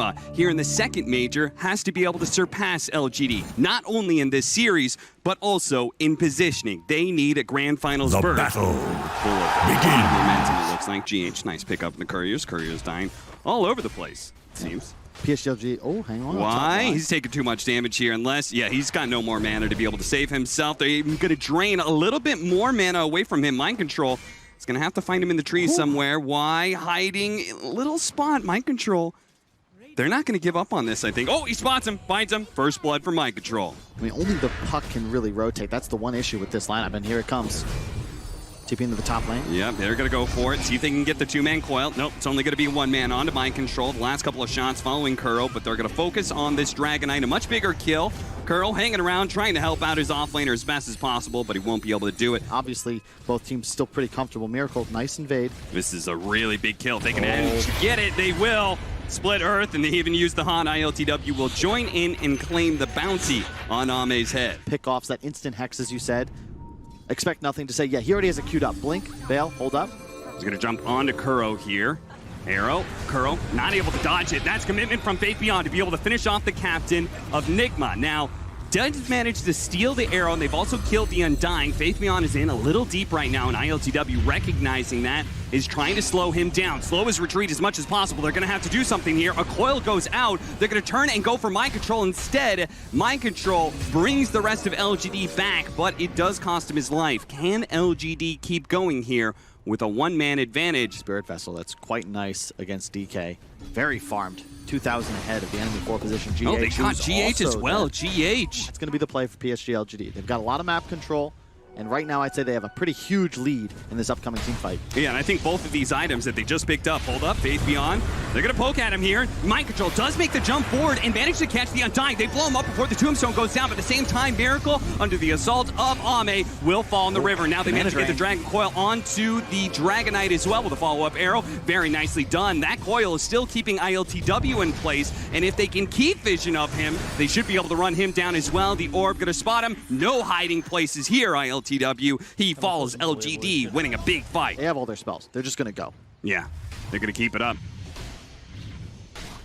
Nigma here in the second major has to be able to surpass LGD, not only in this series, but also in positioning. They need a grand finals berth. The battle Begin. Momentum, it looks like. GH, nice pick up in the Couriers. Couriers dying all over the place, it seems. PSG, oh, hang on. Why? He's taking too much damage here unless, yeah, he's got no more mana to be able to save himself. They're even going to drain a little bit more mana away from him. Mind Control is going to have to find him in the trees somewhere. Why? Hiding. Little spot. Mind Control. They're not going to give up on this, I think. Oh, he spots him. Finds him. First blood for Mind Control. I mean, only the puck can really rotate. That's the one issue with this lineup, and here it comes. TP into the top lane. Yep, they're going to go for it. See if they can get the two-man coil. Nope, it's only going to be one man on to Mind Control. The last couple of shots following Kuro, but they're going to focus on this Dragon Knight. A much bigger kill. Kuro hanging around, trying to help out his offlaner as best as possible, but he won't be able to do it. Obviously, both teams still pretty comfortable. Miracle, nice invade. This is a really big kill. If they can get it, they will. Split Earth, and they even use the Han. ILTW will join in and claim the bounty on Ame's head. Pick-offs, that instant hex, as you said. Expect nothing to say. Yeah, he already has it queued up. Blink, Veil, hold up. He's going to jump onto Kuro here. Arrow, Kuro, not able to dodge it. That's commitment from Faith Beyond to be able to finish off the captain of Nigma. Now, does manage to steal the arrow, and they've also killed the Undying. Faith Beyond is in a little deep right now, and ILTW, recognizing that, is trying to slow him down. Slow his retreat as much as possible. They're going to have to do something here. A coil goes out. They're going to turn and go for Mind Control instead. Mind Control brings the rest of LGD back, but it does cost him his life. Can LGD keep going here with a one-man advantage? Spirit Vessel, that's quite nice against DK. Very farmed. 2,000 ahead of the enemy 4 position. GH, oh, they got GH as well. GH. That's going to be the play for PSG LGD. They've got a lot of map control, and right now I'd say they have a pretty huge lead in this upcoming team fight. Yeah, and I think both of these items that they just picked up, hold up, Faith Beyond, they're going to poke at him here. Mind Control does make the jump forward and manage to catch the Undying. They blow him up before the Tombstone goes down, but at the same time, Miracle, under the assault of Ame, will fall in the river. Now they manage to get the Dragon Coil onto the Dragon Knight as well with a follow-up arrow. Very nicely done. That coil is still keeping ILTW in place, and if they can keep vision of him, they should be able to run him down as well. The Orb going to spot him. No hiding places here, ILTW. He follows LGD, winning a big fight. They have all their spells. They're just going to go. Yeah, they're going to keep it up.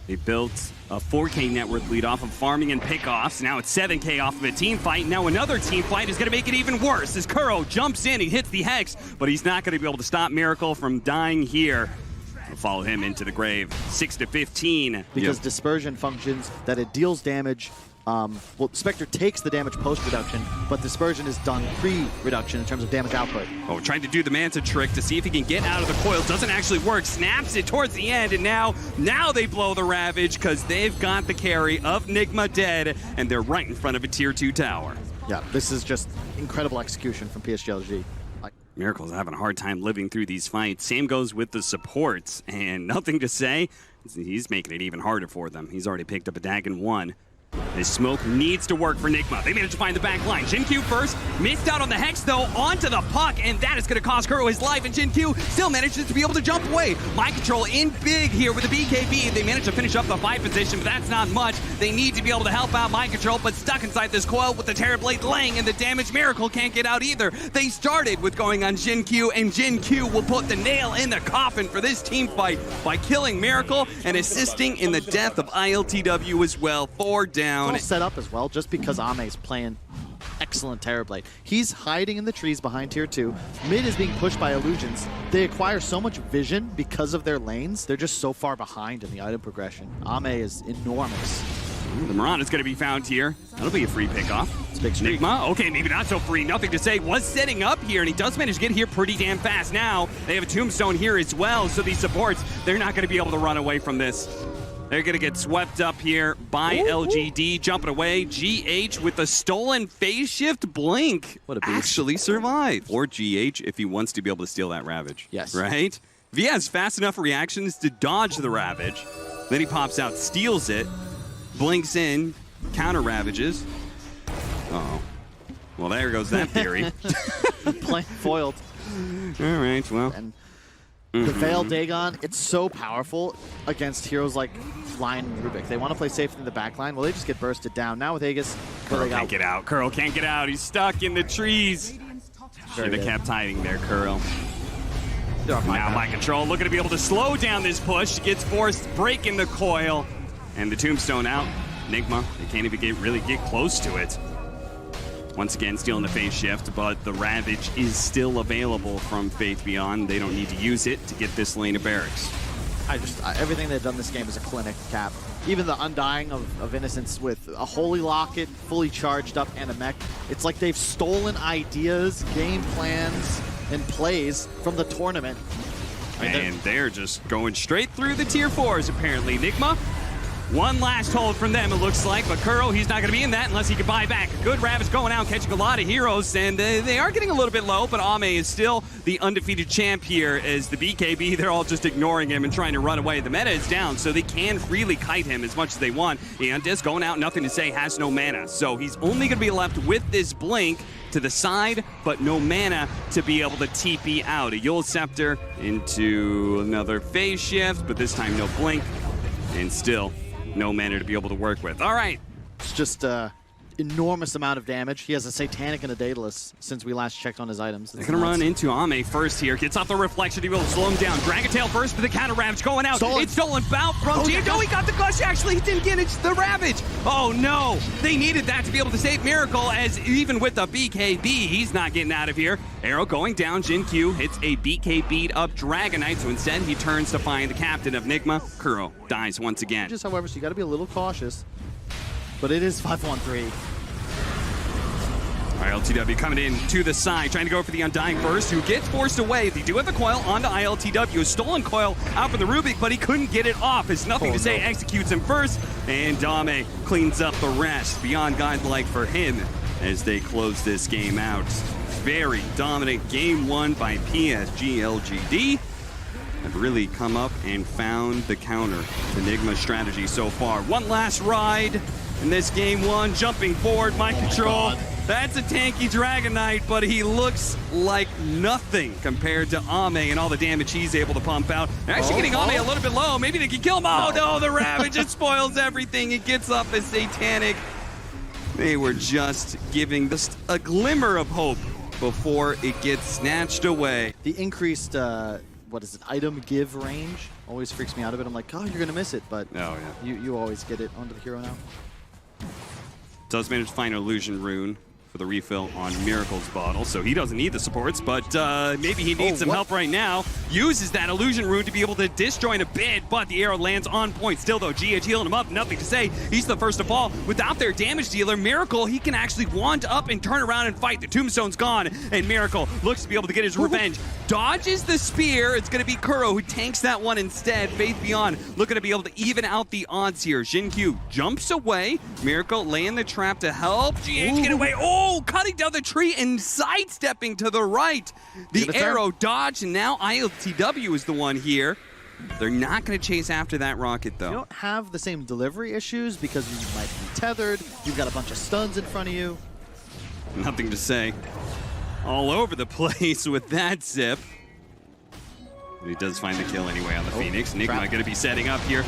They built a 4K net worth lead off of farming and pickoffs. Now it's 7K off of a team fight. Now another team fight is going to make it even worse as Kuro jumps in. He hits the Hex, but he's not going to be able to stop Miracle from dying here. We'll follow him into the grave. 6-15. Because Dispersion functions that it deals damage. Well, Spectre takes the damage post-reduction, but Dispersion is done pre-reduction in terms of damage output. Oh, trying to do the Manta trick to see if he can get out of the coil. Doesn't actually work. Snaps it towards the end, and now they blow the Ravage because they've got the carry of Nigma dead, and they're right in front of a Tier 2 tower. Yeah, this is just incredible execution from PSG LG. Miracle's having a hard time living through these fights. Same goes with the supports, and nothing to say. He's making it even harder for them. He's already picked up a Dagon 1. This smoke needs to work for Nigma. They managed to find the back line. Jin-Q first, missed out on the Hex though, onto the puck, and that is going to cost Kuro his life, and Jin-Q still manages to be able to jump away. Mind Control in big here with the BKB. They managed to finish up the 5 position, but that's not much. They need to be able to help out Mind Control, but stuck inside this coil with the Terrorblade laying, and the damage Miracle can't get out either. They started with going on Jin-Q, and Jin-Q will put the nail in the coffin for this team fight by killing Miracle and assisting in the death of ILTW as well. 4 down. It's all set up as well, just because Ame's playing excellent Terrorblade. He's hiding in the trees behind Tier 2. Mid is being pushed by illusions. They acquire so much vision because of their lanes. They're just so far behind in the item progression. Ame is enormous. The Mirage is going to be found here. That'll be a free pickoff. It's a big streak. Nigma, okay, maybe not so free. Nothing to say. Was setting up here, and he does manage to get here pretty damn fast. Now, they have a Tombstone here as well, so these supports, they're not going to be able to run away from this. They're going to get swept up here by LGD, jumping away. GH with the stolen phase shift blink. What a beast. Actually survived. Or GH if he wants to be able to steal that Ravage. Yes. Right? If he has fast enough reactions to dodge the Ravage, then he pops out, steals it, blinks in, counter Ravages. Uh-oh. Well, there goes that theory. Playing foiled. All right, well. And the Veil Dagon, it's so powerful against heroes like Lion and Rubik. They want to play safe in the backline. Well, they just get bursted down. Now with Aegis, Kuro can't get out. Kuro can't get out. He's stuck in the trees. Should have kept hiding there, Kuro. Now Mind Control looking to be able to slow down this push. Gets forced breaking the coil. And the Tombstone out. Nigma, they can't even really get close to it. Once again, stealing the phase shift, but the Ravage is still available from Faith Beyond. They don't need to use it to get this lane of barracks. Everything they've done this game is a clinic, Cap. Even the Undying of Innocence with a Holy Locket, fully charged up, and a mech. It's like they've stolen ideas, game plans, and plays from the tournament. And they're just going straight through the tier 4s, apparently. Nigma, one last hold from them, it looks like, but Kuro, he's not going to be in that unless he can buy back. A good Ravage going out, catching a lot of heroes, and they are getting a little bit low, but Ame is still the undefeated champ here as the BKB, they're all just ignoring him and trying to run away. The meta is down, so they can freely kite him as much as they want. And Disc going out, nothing to say, has no mana. So he's only going to be left with this Blink to the side, but no mana to be able to TP out. A Yule Scepter into another phase shift, but this time no Blink, and still no mana to be able to work with. All right. It's just enormous amount of damage. He has a Satanic and a Daedalus since we last checked on his items. They're going to run into Ame first here. Gets off the reflection to be able to slow him down. Dragon Tail first for the counter Ravage going out. Stolen. It's stolen bout from G. No, he got the Gush. Actually, he didn't get it. It's the Ravage. Oh, no. They needed that to be able to save Miracle, as even with the BKB, he's not getting out of here. Arrow going down. Jin Q hits a BK beat up Dragon Knight, so instead he turns to find the captain of Nigma. Kuro dies once again. Just, however, so you got to be a little cautious. But it is 5-1-3. ILTW coming in to the side, trying to go for the Undying first, who gets forced away. They do have the coil onto ILTW. A stolen coil out from the Rubik, but he couldn't get it off. It's nothing to say, executes him first, and Dame cleans up the rest. Beyond godlike for him as they close this game out. Very dominant game won by PSG LGD. Have really come up and found the counter to Nigma's strategy so far. One last ride in this game one, jumping forward, mind control. That's a tanky Dragon Knight, but he looks like nothing compared to Ame and all the damage he's able to pump out. They're actually getting Ame a little bit low. Maybe they can kill him. Oh no, the Ravage, it spoils everything. It gets up as Satanic. They were just giving just a glimmer of hope before it gets snatched away. The increased, what is it, item give range always freaks me out a bit. I'm like, oh, you're going to miss it, but you always get it onto the hero now. Does manage to find an illusion rune for the refill on Miracle's bottle, so he doesn't need the supports, but maybe he needs some help right now. Uses that illusion rune to be able to disjoint a bit, but the arrow lands on point. Still though, GH healing him up, nothing to say. He's the first to fall. Without their damage dealer, Miracle, he can actually wand up and turn around and fight. The Tombstone's gone, and Miracle looks to be able to get his revenge. Dodges the spear. It's going to be Kuro who tanks that one instead. Faith Beyond looking to be able to even out the odds here. Xin-Q jumps away. Miracle laying the trap to help GH get away. Oh, cutting down the tree and sidestepping to the right. The arrow dodge, and now ILTW is the one here. They're not going to chase after that rocket, though. You don't have the same delivery issues because you might be tethered. You've got a bunch of stuns in front of you. Nothing to say. All over the place with that zip. But he does find the kill anyway on the Phoenix. Nigma going to be setting up here.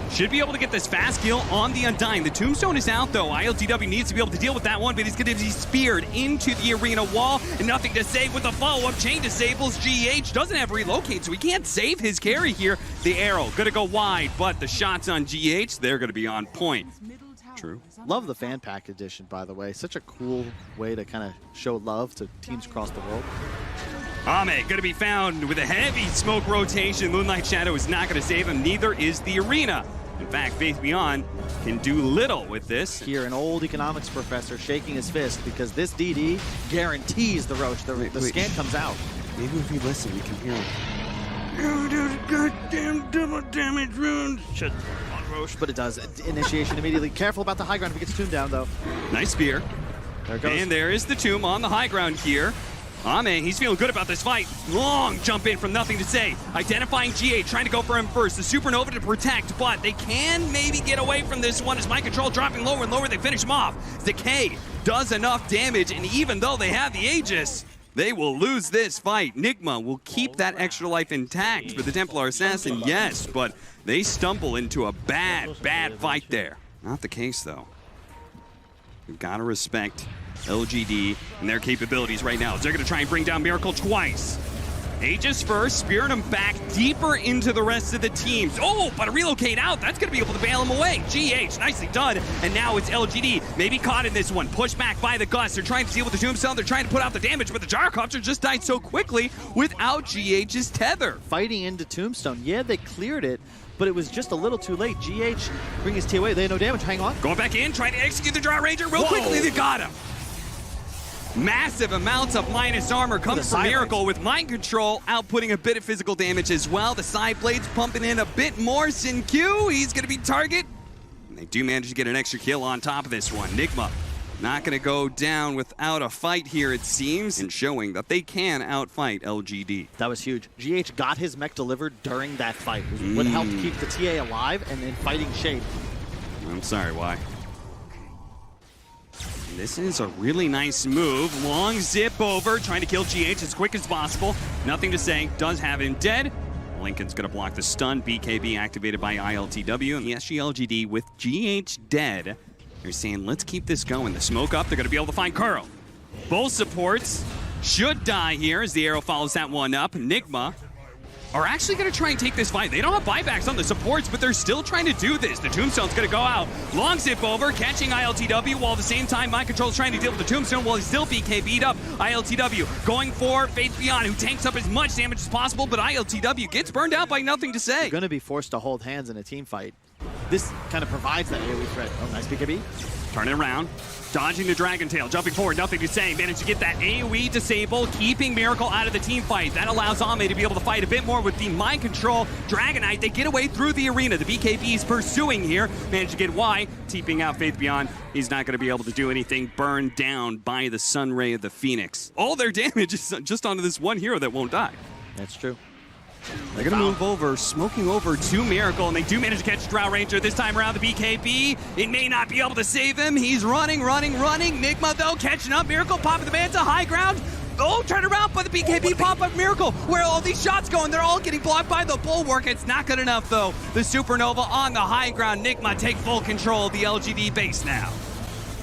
Should be able to get this fast kill on the Undying. The Tombstone is out, though. ILTW needs to be able to deal with that one, but he's going to be speared into the arena wall. And nothing to say with the follow-up. Chain disables. GH doesn't have relocate, so he can't save his carry here. The arrow going to go wide, but the shots on GH, they're going to be on point. True. Love the fan pack edition, by the way. Such a cool way to kind of show love to teams across the world. Ame going to be found with a heavy smoke rotation. Moonlight Shadow is not going to save him. Neither is the arena. In fact, Faith Beyond can do little with this. Here, an old economics professor shaking his fist because this DD guarantees the Roach. The scan comes out. Maybe if we listen, we can hear him. Oh, there's goddamn double damage runes. Shut on Roach. But it does. Initiation immediately. Careful about the high ground if he gets Tomb down, though. Nice spear. There it goes. And there is the Tomb on the high ground here. Ame, he's feeling good about this fight. Long jump in from nothing to say. Identifying GA, trying to go for him first. The Supernova to protect, but they can maybe get away from this one as mind control dropping lower and lower. They finish him off. Decay does enough damage, and even though they have the Aegis, they will lose this fight. Nigma will keep that extra life intact for the Templar Assassin, yes, but they stumble into a bad, bad fight there. Not the case, though. You've got to respect LGD and their capabilities right now. They're going to try and bring down Miracle twice. Aegis first, spearing him back deeper into the rest of the teams. Oh, but a relocate out, that's going to be able to bail him away. GH, nicely done. And now it's LGD, maybe caught in this one. Pushed back by the Gus. They're trying to deal with the Tombstone. They're trying to put out the damage, but the Gyrocopter just died so quickly without GH's tether. Fighting into Tombstone. Yeah, they cleared it, but it was just a little too late. GH bring his T away. They had no damage. Hang on. Going back in, trying to execute the Draw Ranger real quickly. They got him. Massive amounts of minus armor comes from Miracle with mind control, outputting a bit of physical damage as well. The side blades pumping in a bit more. Sin Q, he's going to be target. And they do manage to get an extra kill on top of this one. Nigma not going to go down without a fight here, it seems, and showing that they can outfight LGD. That was huge. GH got his mech delivered during that fight. It was what helped keep the TA alive and in fighting shape. I'm sorry, why? This is a really nice move. Long zip over, trying to kill GH as quick as possible. Nothing to say, does have him dead. Lincoln's gonna block the stun. BKB activated by ILTW. And the SGLGD with GH dead. They're saying, let's keep this going. The smoke up, they're gonna be able to find Kuro. Both supports should die here as the arrow follows that one up. Nigma are actually going to try and take this fight. They don't have buybacks on the supports, but they're still trying to do this. The Tombstone's going to go out. Long zip over, catching ILTW, while at the same time, Mind Control's trying to deal with the Tombstone while he's still BKB'd up. ILTW going for Faith Beyond, who tanks up as much damage as possible, but ILTW gets burned out by nothing to say. They're going to be forced to hold hands in a team fight. This kind of provides that AoE threat. Oh, nice BKB. Turn it around. Dodging the Dragon Tail, jumping forward, nothing to say. Managed to get that AoE disable, keeping Miracle out of the team fight. That allows Ame to be able to fight a bit more with the Mind Control. Dragonite, they get away through the arena. The BKB is pursuing here. Managed to get Y, teeping out Faith Beyond. He's not going to be able to do anything. Burned down by the Sun Ray of the Phoenix. All their damage is just onto this one hero that won't die. That's true. They're going to move over, smoking over to Miracle, and they do manage to catch Drow Ranger this time around. The BKB, it may not be able to save him. He's running. Nigma, though, catching up. Miracle popping the Manta, high ground. Oh, turn around, but the BKB pop-up Miracle. Where are all these shots going? They're all getting blocked by the Bulwark. It's not good enough, though. The Supernova on the high ground. Nigma take full control of the LGD base now.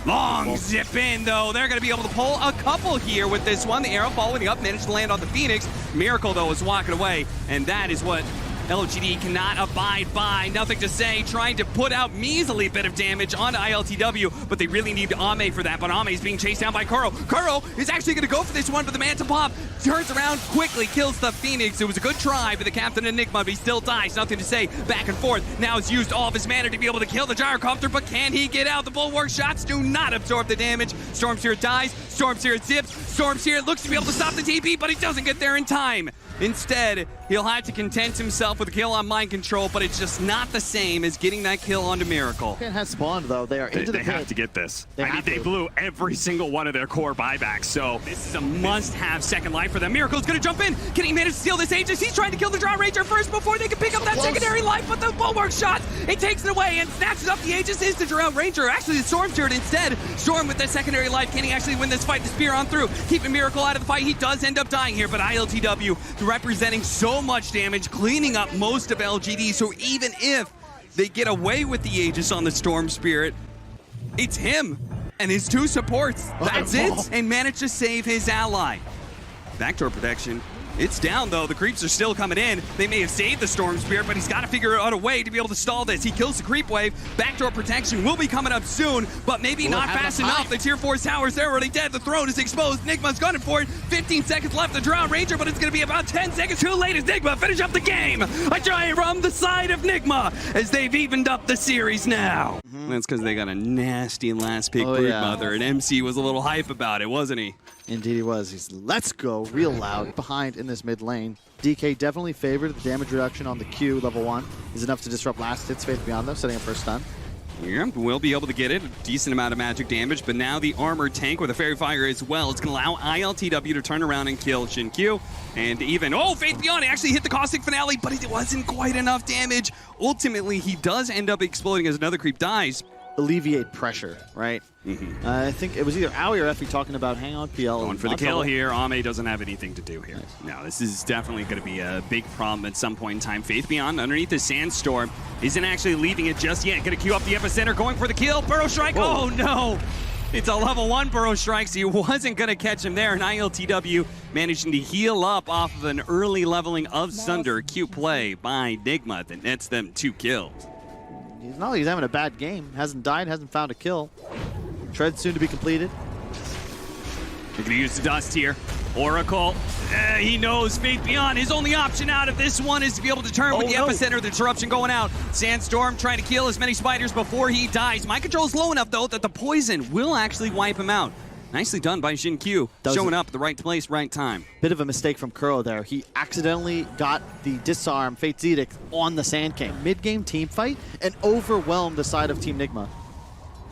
Long zip in, though. They're going to be able to pull a couple here with this one. The arrow following up, managed to land on the Phoenix. Miracle, though, is walking away, and that is what LGD cannot abide by. Nothing to say, trying to put out measly bit of damage onto ILTW, but they really need Ame for that, but Ame is being chased down by Kuro. Kuro is actually going to go for this one, but the Manta Pop turns around quickly, kills the Phoenix. It was a good try for the Captain Enigma, but he still dies. Nothing to say, back and forth. Now he's used all of his mana to be able to kill the Gyrocopter, but can he get out? The Bulwark shots do not absorb the damage. Stormseer dies, Stormseer zips, Stormseer looks to be able to stop the TP, but he doesn't get there in time. Instead, he'll have to content himself with a kill on Mind Control, but it's just not the same as getting that kill onto Miracle. It has spawned, though. They are into the pit. They have to get this. They blew every single one of their core buybacks, so this is a must-have second life for them. Miracle's going to jump in. Can he manage to steal this Aegis? He's trying to kill the Drow Ranger first before they can pick up that secondary life, but the Bulwark shots, it takes it away and snatches up the Aegis. Is the Drow Ranger. Actually, the Storm turret instead. Storm with that secondary life. Can he actually win this fight? The spear on through, keeping Miracle out of the fight. He does end up dying here, but ILTW representing so much damage, cleaning up most of LGD, so even if they get away with the Aegis on the Storm Spirit, it's him and his two supports. That's it, and managed to save his ally. Backdoor protection. It's down, though. The creeps are still coming in. They may have saved the Storm Spirit, but he's got to figure out a way to be able to stall this. He kills the creep wave. Backdoor protection will be coming up soon, but maybe not fast enough. The Tier 4 towers, they're already dead. The throne is exposed. Nigma's gunning for it. 15 seconds left. The Drow Ranger, but it's going to be about 10 seconds too late as Nigma finish up the game. A giant from the side of Nigma as they've evened up the series now. That's because they got a nasty last pick Broodmother, and MC was a little hype about it, wasn't he? Indeed he was. He's let's go real loud behind in this mid lane. DK definitely favored. The damage reduction on the Q level 1 is enough to disrupt last hits. Faith Beyond them, setting up for a stun. Yeah, we'll be able to get it. A decent amount of magic damage, but now the armored tank with a Fairy Fire as well. It's going to allow ILTW to turn around and kill Shin Q. And even, Faith Beyond actually hit the Caustic Finale, but it wasn't quite enough damage. Ultimately, he does end up exploding as another creep dies. Alleviate pressure, right? I think it was either Aoi or Effie talking about hang on PL. Going for the kill here. Ame doesn't have anything to do here. Nice. No, this is definitely going to be a big problem at some point in time. Faith Beyond underneath the Sandstorm isn't actually leaving it just yet. Going to queue up the epicenter, going for the kill. Burrow Strike. Whoa. Oh no! It's a level 1 Burrow Strike, so he wasn't going to catch him there. And ILTW managing to heal up off of an early leveling of Sunder. Cute play by Nigma that nets them 2 kills. He's not like he's having a bad game. Hasn't died, hasn't found a kill. Tread soon to be completed. They're going to use the dust here. Oracle, he knows Faith Beyond. His only option out of this one is to be able to turn with the epicenter, the disruption going out. Sandstorm trying to kill as many spiders before he dies. Mind control is low enough, though, that the poison will actually wipe him out. Nicely done by Jin Q, showing up at the right place, right time. Bit of a mistake from Kuro there. He accidentally got the disarm Fate's Edict on the Sand King. Mid-game team fight and overwhelmed the side of Team Nigma.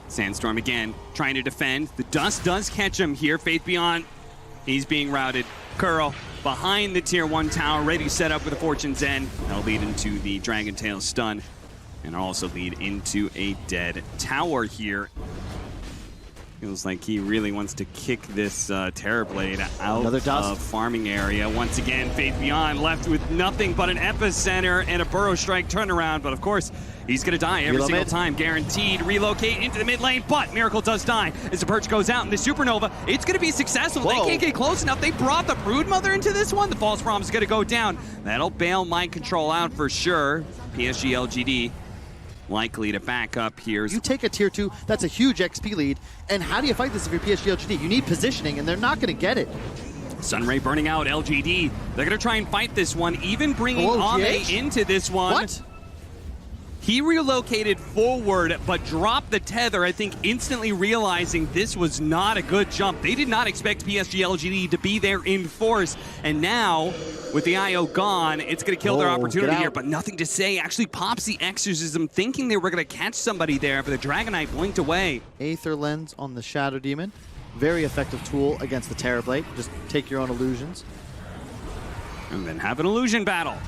Sandstorm again, trying to defend. The dust does catch him here. Faith Beyond, he's being routed. Kuro behind the tier 1 tower, ready to set up with a Fortune's End. That'll lead into the Dragon Tail stun and also lead into a dead tower here. Feels like he really wants to kick this Terrorblade out of farming area. Once again, Faith Beyond left with nothing but an epicenter and a Burrow Strike turnaround. But of course, he's going to die every single time. Guaranteed relocate into the mid lane, but Miracle does die as the perch goes out. And the Supernova, it's going to be successful. They can't get close enough. They brought the Broodmother into this one. The False Promise is going to go down. That'll bail Mind Control out for sure. PSG LGD likely to back up here. You take a tier 2, that's a huge XP lead. And how do you fight this if you're PSG LGD? You need positioning, and they're not going to get it. Sunray burning out LGD. They're going to try and fight this one, even bringing Ame into this one. What? He relocated forward, but dropped the tether, I think instantly realizing this was not a good jump. They did not expect PSG LGD to be there in force. And now, with the IO gone, it's going to kill their opportunity here, but nothing to say. Actually pops the Exorcism, thinking they were going to catch somebody there, but the Dragonite blinked away. Aether Lens on the Shadow Demon. Very effective tool against the Terrorblade. Just take your own illusions. And then have an illusion battle.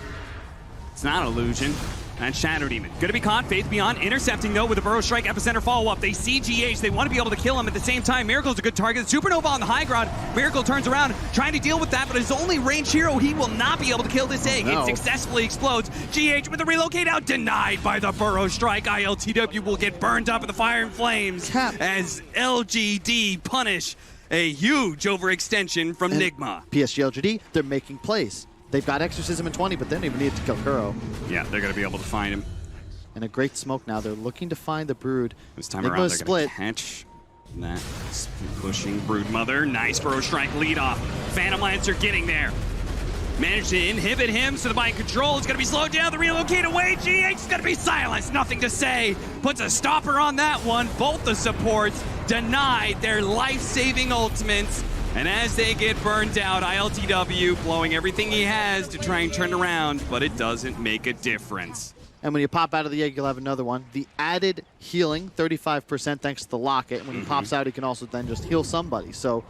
It's not illusion. And Shadow Demon. Gonna be caught. Faith Beyond intercepting, though, with a Burrow Strike epicenter follow-up. They see GH. They want to be able to kill him at the same time. Miracle's a good target. Supernova on the high ground. Miracle turns around, trying to deal with that, but his only ranged hero, he will not be able to kill this egg. It successfully explodes. GH with the relocate out, denied by the Burrow Strike. ILTW will get burned up in the fire and flames as LGD punish a huge overextension from Nigma. PSG LGD, they're making plays. They've got Exorcism in 20, but they don't even need to kill Kuro. Yeah, they're going to be able to find him. And a great smoke now. They're looking to find the Brood. This time around, they're going to catch that pushing Broodmother. Nice Burrow Strike lead off. Phantom Lancer getting there. Managed to inhibit him, so the Mind Control is going to be slowed down. The relocate away. GH is going to be silenced. Nothing to say. Puts a stopper on that one. Both the supports denied their life-saving ultimates. And as they get burned out, ILTW blowing everything he has to try and turn around, but it doesn't make a difference. And when you pop out of the egg, you'll have another one. The added healing, 35% thanks to the locket. When he pops out, he can also then just heal somebody. So,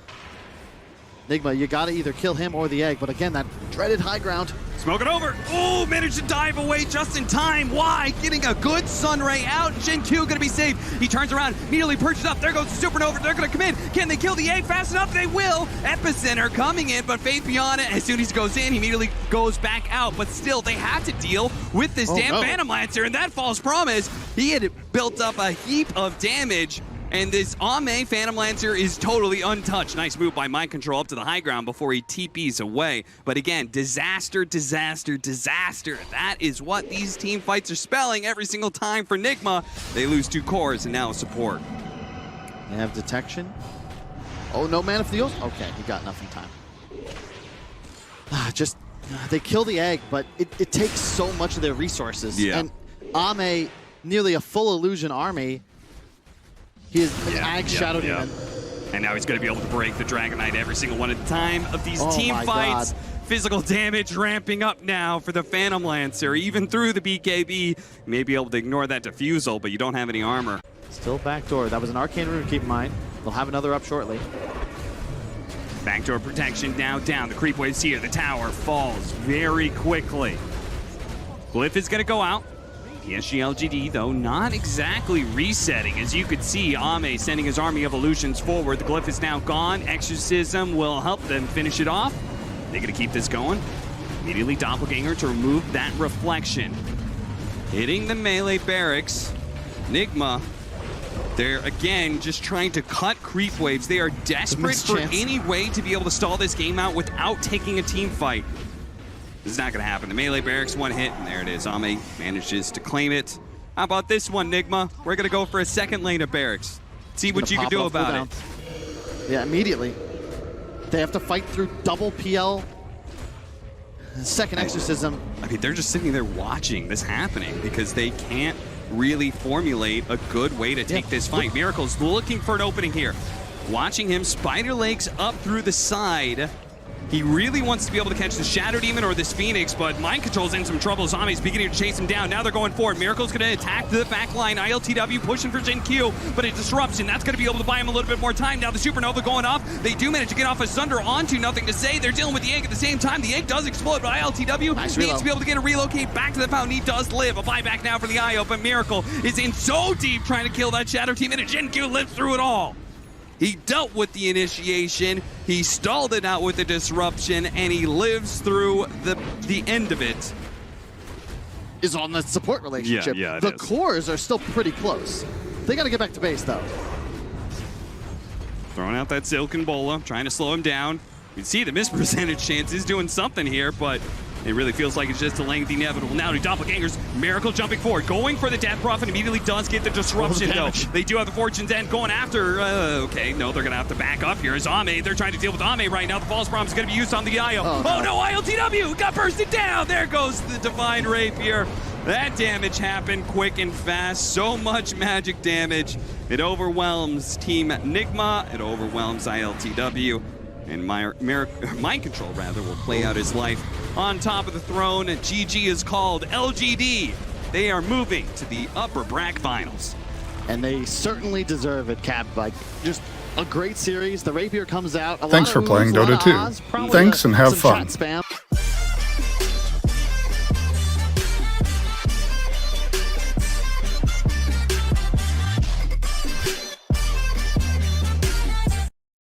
Nigma, you got to either kill him or the egg. But again, that dreaded high ground. Smoke it over. Oh, managed to dive away just in time. Why? Getting a good Sunray out. Jin Q going to be safe. He turns around, immediately perches up. There goes the Supernova. They're going to come in. Can they kill the egg fast enough? They will. Epicenter coming in, but Faith Beyond it. As soon as he goes in, he immediately goes back out. But still, they have to deal with this damn Phantom Lancer. And that false promise, he had built up a heap of damage. And this Ame Phantom Lancer is totally untouched. Nice move by Mind Control up to the high ground before he TPs away. But again, disaster, disaster, disaster. That is what these team fights are spelling every single time for Nigma. They lose 2 cores and now support. They have detection. Oh, no Mana for the Oath. Okay, he got enough in time. They kill the egg, but it takes so much of their resources. Yeah. And Ame, nearly a full illusion army. He is an Ag Shadow Demon. And now he's going to be able to break the Dragonite every single one at a time of these team fights. Physical damage ramping up now for the Phantom Lancer. Even through the BKB, you may be able to ignore that defusal, but you don't have any armor. Still backdoor. That was an Arcane Rune, keep in mind. They'll have another up shortly. Backdoor protection now down. The creep wave's here. The tower falls very quickly. Glyph is going to go out. PSG LGD, though, not exactly resetting. As you could see, Ame sending his army of illusions forward. The Glyph is now gone. Exorcism will help them finish it off. They're going to keep this going. Immediately Doppelganger to remove that reflection. Hitting the melee barracks. Nigma They're, again, just trying to cut creep waves. They are desperate for any way to be able to stall this game out without taking a team fight. This is not going to happen. The melee barracks, one hit, and there it is. Ame manages to claim it. How about this one, Nigma? We're going to go for a second lane of barracks. See what you can do about it. Yeah, immediately. They have to fight through double PL. Second exorcism. I mean, they're just sitting there watching this happening because they can't really formulate a good way to take this fight. Miracle's looking for an opening here. Watching him, spider legs up through the side. He really wants to be able to catch the Shadow Demon or this Phoenix, but Mind Control's in some trouble. Zami's beginning to chase him down. Now they're going forward. Miracle's going to attack the back line. ILTW pushing for Jin Q, but a disruption. That's going to be able to buy him a little bit more time. Now the Supernova going off. They do manage to get off a Sunder onto Nothing to Say. They're dealing with the egg at the same time. The egg does explode, but ILTW needs to be able to get a relocate back to the fountain. He does live. A buyback now for the IO, but Miracle is in so deep trying to kill that Shadow Team, and Jin Q lives through it all. He dealt with the initiation, he stalled it out with the disruption, and he lives through the end of it. Is on the support relationship. Yeah, the cores are still pretty close. They got to get back to base, though. Throwing out that Silken Bola, trying to slow him down. You can see the mispercentage chance is doing something here, but it really feels like it's just delaying the inevitable. Now to Doppelgangers, Miracle jumping forward, going for the Death Prophet, immediately does get the disruption though. They do have the Fortune's End going after, okay, no, they're gonna have to back up here. As Ame, they're trying to deal with Ame right now. The False Promise is gonna be used on the IO. Oh no, ILTW got bursted down. There goes the Divine Rapier. That damage happened quick and fast. So much magic damage. It overwhelms Team Nigma. It overwhelms ILTW. And Mind Control, rather, will play out his life on top of the throne. GG is called. LGD, they are moving to the upper bracket finals. And they certainly deserve it, Cap. Like, just a great series. The Rapier comes out. Thanks for playing Dota 2. Thanks and have fun.